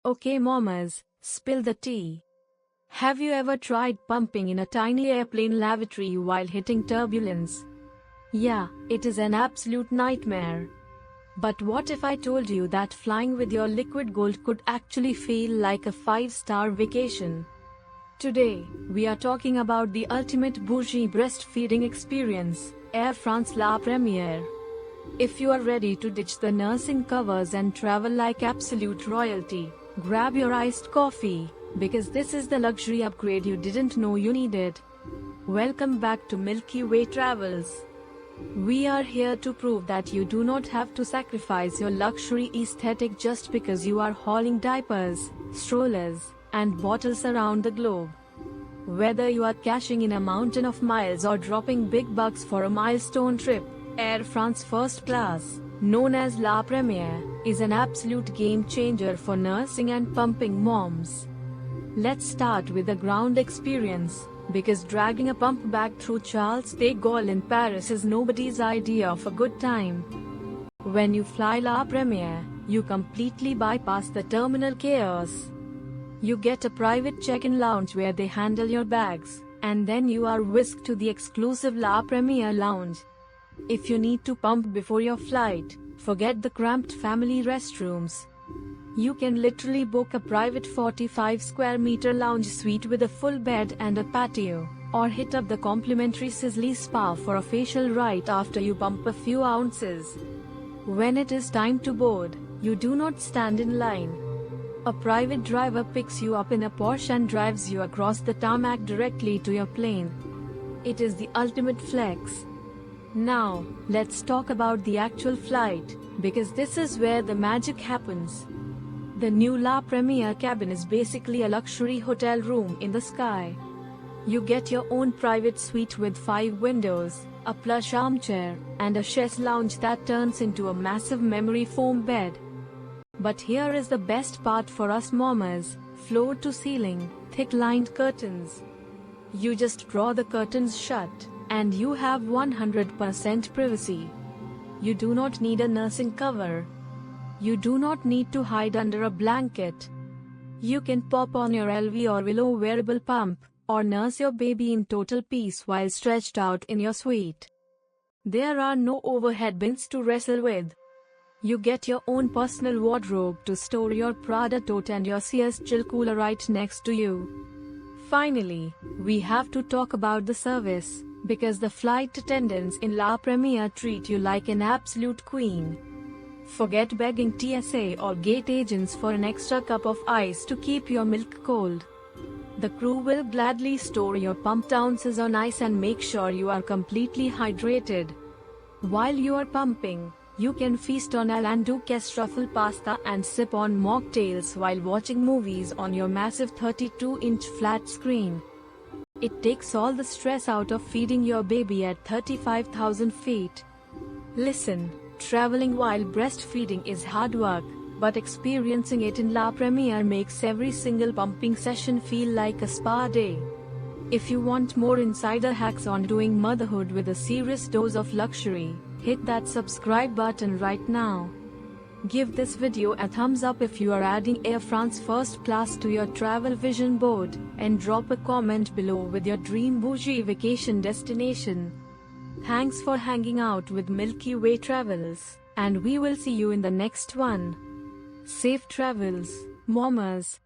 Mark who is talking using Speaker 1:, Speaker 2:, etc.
Speaker 1: Okay mamas, spill the tea. Have you ever tried pumping in a tiny airplane lavatory while hitting turbulence? Yeah, it is an absolute nightmare. But what if I told you that flying with your liquid gold could actually feel like a 5-star vacation? Today, we are talking about the ultimate bougie breastfeeding experience, Air France La Première. If you are ready to ditch the nursing covers and travel like absolute royalty, grab your iced coffee, because this is the luxury upgrade you didn't know you needed. Welcome back to Milky Way Travels. We are here to prove that you do not have to sacrifice your luxury aesthetic just because you are hauling diapers, strollers, and bottles around the globe. Whether you are cashing in a mountain of miles or dropping big bucks for a milestone trip, Air France First Class, known as La Première, is an absolute game changer for nursing and pumping moms. Let's start with the ground experience, because dragging a pump bag through Charles de Gaulle in Paris is nobody's idea of a good time. When you fly La Première, you completely bypass the terminal chaos. You get a private check-in lounge where they handle your bags, and then you are whisked to the exclusive La Première lounge. If you need to pump before your flight, forget the cramped family restrooms. You can literally book a private 45 square meter lounge suite with a full bed and a patio, or hit up the complimentary Sizzly Spa for a facial right after you pump a few ounces. When it is time to board, you do not stand in line. A private driver picks you up in a Porsche and drives you across the tarmac directly to your plane. It is the ultimate flex. Now, let's talk about the actual flight, because this is where the magic happens. The new La Première cabin is basically a luxury hotel room in the sky. You get your own private suite with 5 windows, a plush armchair, and a chaise lounge that turns into a massive memory foam bed. But here is the best part for us mamas: floor to ceiling, thick lined curtains. You just draw the curtains shut, and you have 100% privacy. You do not need a nursing cover. You do not need to hide under a blanket. You can pop on your LV or Willow wearable pump, or nurse your baby in total peace while stretched out in your suite. There are no overhead bins to wrestle with. You get your own personal wardrobe to store your Prada tote and your CS chill cooler right next to you. Finally, we have to talk about the service, because the flight attendants in La Première treat you like an absolute queen. Forget begging TSA or gate agents for an extra cup of ice to keep your milk cold. The crew will gladly store your pumped ounces on ice and make sure you are completely hydrated. While you are pumping, you can feast on Alain Ducasse truffle pasta and sip on mocktails while watching movies on your massive 32-inch flat screen. It takes all the stress out of feeding your baby at 35,000 feet. Listen, traveling while breastfeeding is hard work, but experiencing it in La Première makes every single pumping session feel like a spa day. If you want more insider hacks on doing motherhood with a serious dose of luxury, hit that subscribe button right now. Give this video a thumbs up if you are adding Air France First Class to your travel vision board, and drop a comment below with your dream bougie vacation destination. Thanks for hanging out with Milky Way Travels, and we will see you in the next one. Safe travels, mamas.